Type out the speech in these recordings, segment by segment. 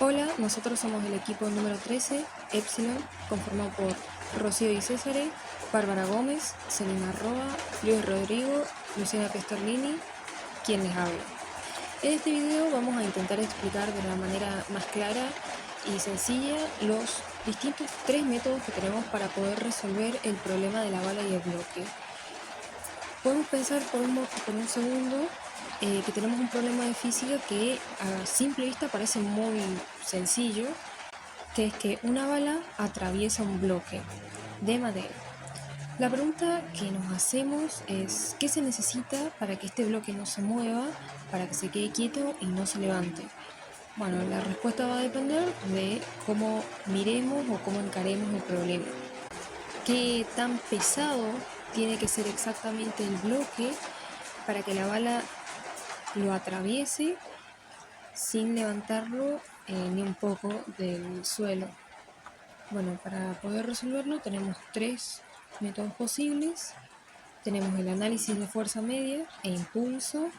Hola, nosotros somos el equipo número 13, Epsilon, conformado por Rocío y César, Bárbara Gómez, Selena Roa, Luis Rodrigo, Luciana Pestorlini, quien les habla. En este video vamos a intentar explicar de la manera más clara y sencilla los distintos tres métodos que tenemos para poder resolver el problema de la bala y el bloque. Podemos pensar por un segundo que tenemos un problema de física que a simple vista parece muy sencillo, que es que una bala atraviesa un bloque de madera. La pregunta que nos hacemos es ¿qué se necesita para que este bloque no se mueva, para que se quede quieto y no se levante? Bueno, la respuesta va a depender de cómo miremos o cómo encaremos el problema. ¿Qué tan pesado tiene que ser exactamente el bloque para que la bala lo atraviese sin levantarlo ni un poco del suelo? Bueno, para poder resolverlo tenemos tres métodos posibles. Tenemos el análisis de fuerza media e impulso,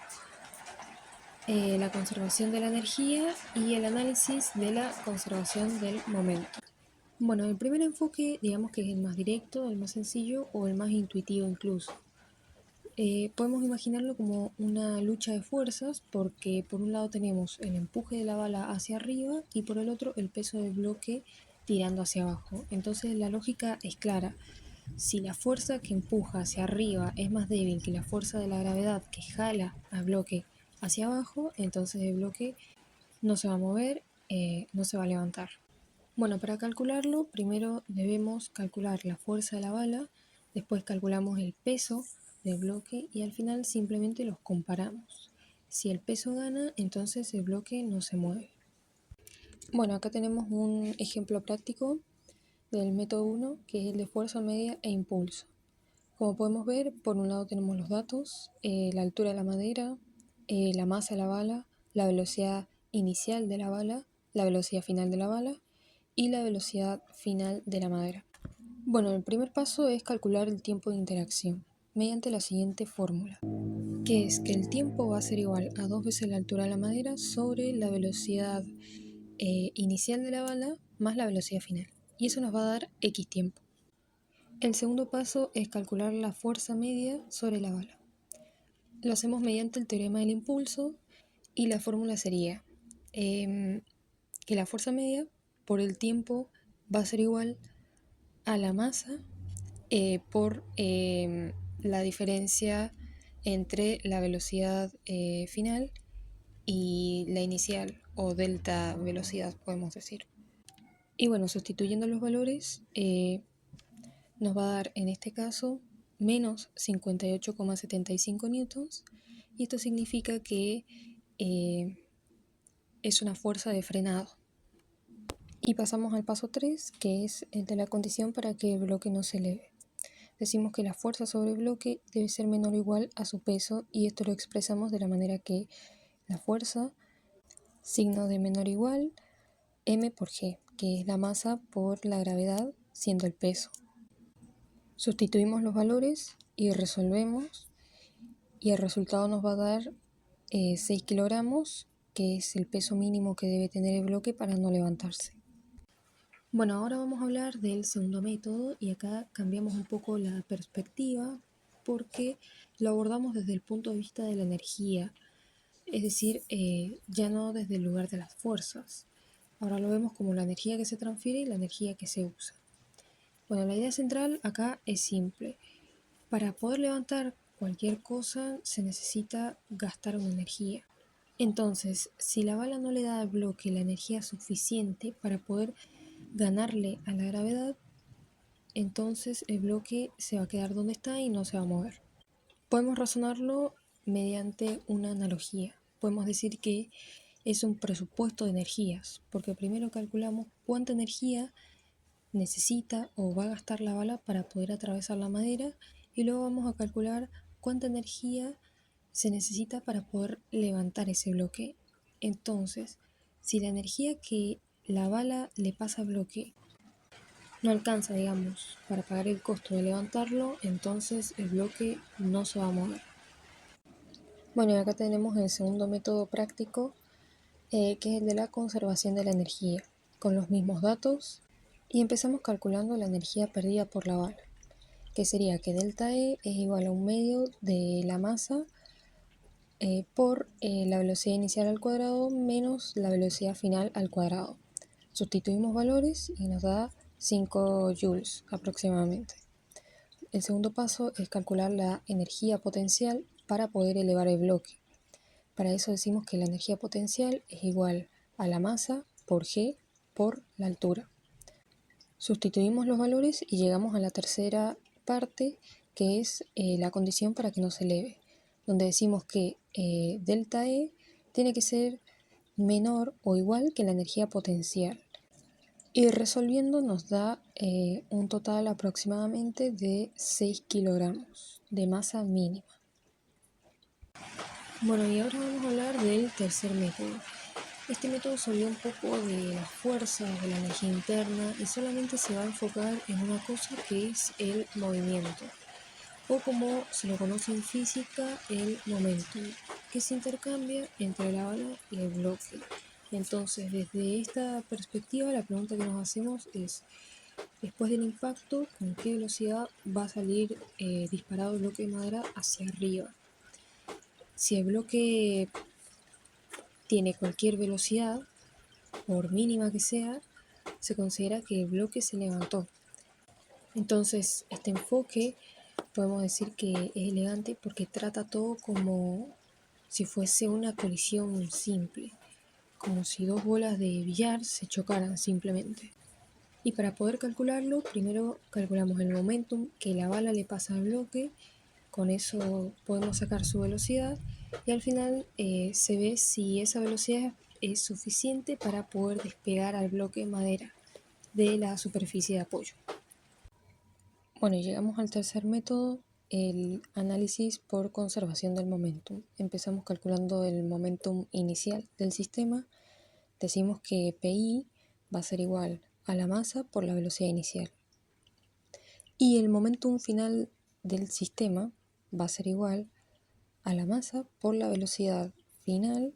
la conservación de la energía y el análisis de la conservación del momento. Bueno, el primer enfoque digamos que es el más directo, el más sencillo o el más intuitivo incluso. Podemos imaginarlo como una lucha de fuerzas porque por un lado tenemos el empuje de la bala hacia arriba y por el otro el peso del bloque tirando hacia abajo. Entonces la lógica es clara. Si la fuerza que empuja hacia arriba es más débil que la fuerza de la gravedad que jala al bloque hacia abajo, entonces el bloque no se va a mover, no se va a levantar. Bueno, para calcularlo, primero debemos calcular la fuerza de la bala, después calculamos el peso del bloque y al final simplemente los comparamos. Si el peso gana, entonces el bloque no se mueve. Bueno, acá tenemos un ejemplo práctico del método 1, que es el de fuerza media e impulso. Como podemos ver, por un lado tenemos los datos, la altura de la madera, la masa de la bala, la velocidad inicial de la bala, la velocidad final de la bala y la velocidad final de la madera. Bueno, el primer paso es calcular el tiempo de interacción mediante la siguiente fórmula, que es que el tiempo va a ser igual a 2 veces la altura de la madera sobre la velocidad inicial de la bala más la velocidad final. Y eso nos va a dar X tiempo. El segundo paso es calcular la fuerza media sobre la bala. Lo hacemos mediante el teorema del impulso y la fórmula sería que la fuerza media por el tiempo va a ser igual a la masa por la diferencia entre la velocidad final y la inicial o delta velocidad, podemos decir. Y bueno, sustituyendo los valores nos va a dar en este caso menos 58,75 newtons y esto significa que es una fuerza de frenado. Y pasamos al paso 3, que es el de la condición para que el bloque no se eleve. Decimos que la fuerza sobre el bloque debe ser menor o igual a su peso y esto lo expresamos de la manera que la fuerza, signo de menor o igual, m por g, que es la masa por la gravedad siendo el peso. Sustituimos los valores y resolvemos y el resultado nos va a dar 6 kilogramos, que es el peso mínimo que debe tener el bloque para no levantarse. Bueno, ahora vamos a hablar del segundo método y acá cambiamos un poco la perspectiva porque lo abordamos desde el punto de vista de la energía, es decir, ya no desde el lugar de las fuerzas. Ahora lo vemos como la energía que se transfiere y la energía que se usa. Bueno, la idea central acá es simple. Para poder levantar cualquier cosa se necesita gastar una energía. Entonces, si la bala no le da al bloque la energía suficiente para poder ganarle a la gravedad, entonces el bloque se va a quedar donde está y no se va a mover. Podemos razonarlo mediante una analogía. Podemos decir que es un presupuesto de energías, porque primero calculamos cuánta energía necesita o va a gastar la bala para poder atravesar la madera y luego vamos a calcular cuánta energía se necesita para poder levantar ese bloque. Entonces, si la energía que la bala le pasa al bloque no alcanza, digamos, para pagar el costo de levantarlo, entonces el bloque no se va a mover. Bueno, y acá tenemos el segundo método práctico que es el de la conservación de la energía, con los mismos datos, y empezamos calculando la energía perdida por la bala, que sería que delta E es igual a un medio de la masa por la velocidad inicial al cuadrado menos la velocidad final al cuadrado. Sustituimos valores y nos da 5 joules aproximadamente. El segundo paso es calcular la energía potencial para poder elevar el bloque. Para eso decimos que la energía potencial es igual a la masa por G por la altura. Sustituimos los valores y llegamos a la tercera parte, que es la condición para que no se eleve, donde decimos que delta E tiene que ser menor o igual que la energía potencial. Y resolviendo nos da un total aproximadamente de 6 kilogramos de masa mínima. Bueno, y ahora vamos a hablar del tercer método. Este método se olvida un poco de las fuerzas, de la energía interna y solamente se va a enfocar en una cosa que es el movimiento, o como se lo conoce en física, el momentum, que se intercambia entre la bala y el bloque. Entonces, desde esta perspectiva, la pregunta que nos hacemos es: después del impacto, ¿con qué velocidad va a salir disparado el bloque de madera hacia arriba? Si el bloque tiene cualquier velocidad, por mínima que sea, se considera que el bloque se levantó. Entonces, este enfoque podemos decir que es elegante porque trata todo como si fuese una colisión simple, como si dos bolas de billar se chocaran simplemente. Y para poder calcularlo, primero calculamos el momentum que la bala le pasa al bloque, con eso podemos sacar su velocidad y al final se ve si esa velocidad es suficiente para poder despegar al bloque de madera de la superficie de apoyo. Bueno, y llegamos al tercer método, el análisis por conservación del momentum. Empezamos calculando el momentum inicial del sistema. Decimos que PI va a ser igual a la masa por la velocidad inicial. Y el momentum final del sistema va a ser igual a la masa por la velocidad final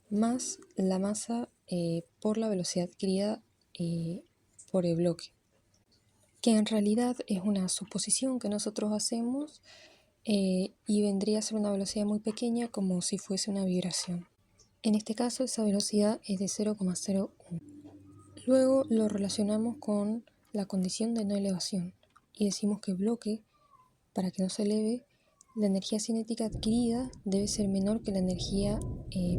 más la masa por la velocidad adquirida por el bloque, que en realidad es una suposición que nosotros hacemos y vendría a ser una velocidad muy pequeña, como si fuese una vibración. En este caso esa velocidad es de 0,01. Luego lo relacionamos con la condición de no elevación y decimos que el bloque, para que no se eleve, la energía cinética adquirida debe ser menor que la energía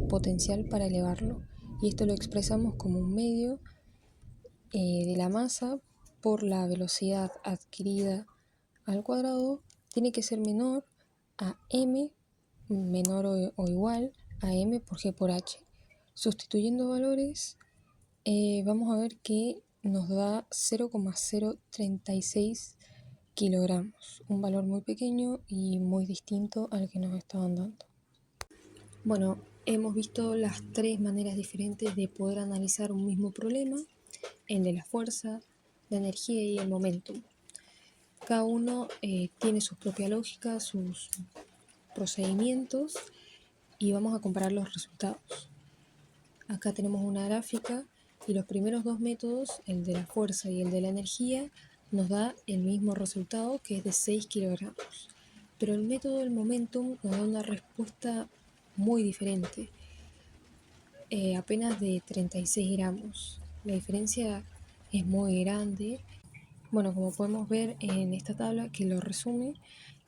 potencial para elevarlo. Y esto lo expresamos como un medio de la masa por la velocidad adquirida al cuadrado tiene que ser menor a m, menor o igual a m por g por h. Sustituyendo valores, vamos a ver que nos da 0,036 kilogramos, un valor muy pequeño y muy distinto al que nos estaban dando. Bueno, hemos visto las tres maneras diferentes de poder analizar un mismo problema, el de la fuerza, la energía y el momentum. Cada uno tiene su propia lógica, sus procedimientos y vamos a comparar los resultados. Acá tenemos una gráfica y los primeros dos métodos, el de la fuerza y el de la energía, nos da el mismo resultado, que es de 6 kilogramos. Pero el método del momentum nos da una respuesta muy diferente, apenas de 36 gramos. La diferencia es muy grande. Bueno, como podemos ver en esta tabla que lo resume,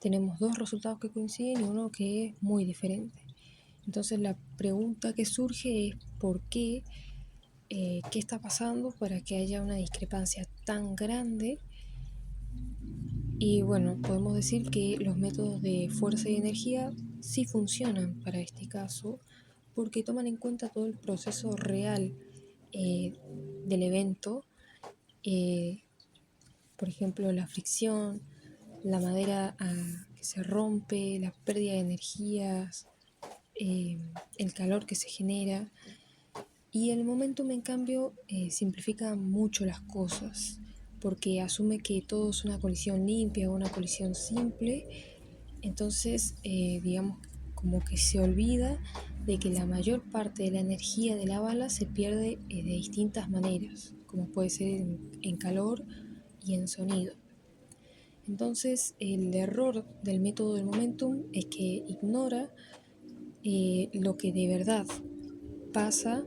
tenemos dos resultados que coinciden y uno que es muy diferente. Entonces la pregunta que surge es ¿por qué? ¿Qué está pasando para que haya una discrepancia tan grande? Y bueno, podemos decir que los métodos de fuerza y energía sí funcionan para este caso porque toman en cuenta todo el proceso real del evento, por ejemplo la fricción, la madera que se rompe, la pérdida de energías, el calor que se genera. Y el momentum, en cambio, simplifica mucho las cosas, porque asume que todo es una colisión limpia o una colisión simple. Entonces, digamos, como que se olvida de que la mayor parte de la energía de la bala se pierde de distintas maneras, como puede ser en calor y en sonido. Entonces, el error del método del momentum es que ignora lo que de verdad pasa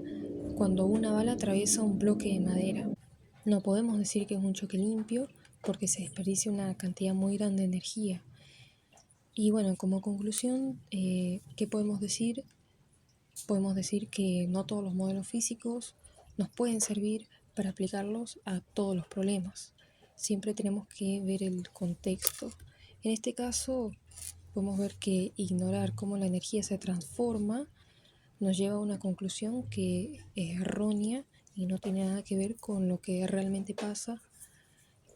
cuando una bala atraviesa un bloque de madera. No podemos decir que es un choque limpio porque se desperdicia una cantidad muy grande de energía. Y bueno, como conclusión, ¿qué podemos decir? Podemos decir que no todos los modelos físicos nos pueden servir para aplicarlos a todos los problemas. Siempre tenemos que ver el contexto. En este caso, podemos ver que ignorar cómo la energía se transforma nos lleva a una conclusión que es errónea y no tiene nada que ver con lo que realmente pasa.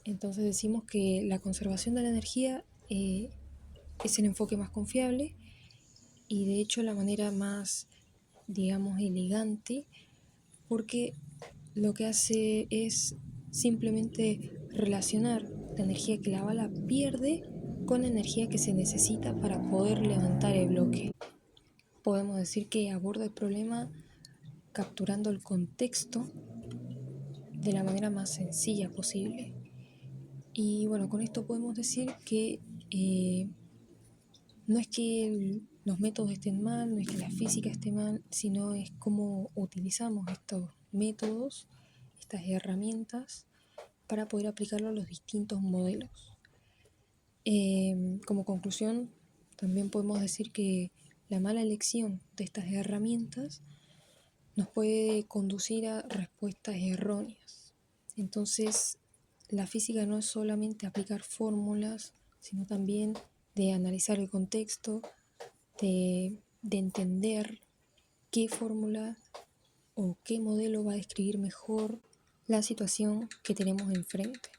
Entonces decimos que la conservación de la energía es el enfoque más confiable y de hecho la manera más, digamos, elegante, porque lo que hace es simplemente relacionar la energía que la bala pierde con la energía que se necesita para poder levantar el bloque. Podemos decir que aborda el problema capturando el contexto de la manera más sencilla posible. Y bueno, con esto podemos decir que no es que los métodos estén mal, no es que la física esté mal, sino es cómo utilizamos estos métodos, estas herramientas, para poder aplicarlo a los distintos modelos. Como conclusión, también podemos decir que la mala elección de estas herramientas nos puede conducir a respuestas erróneas. Entonces, la física no es solamente aplicar fórmulas, sino también de analizar el contexto, de entender qué fórmula o qué modelo va a describir mejor la situación que tenemos enfrente.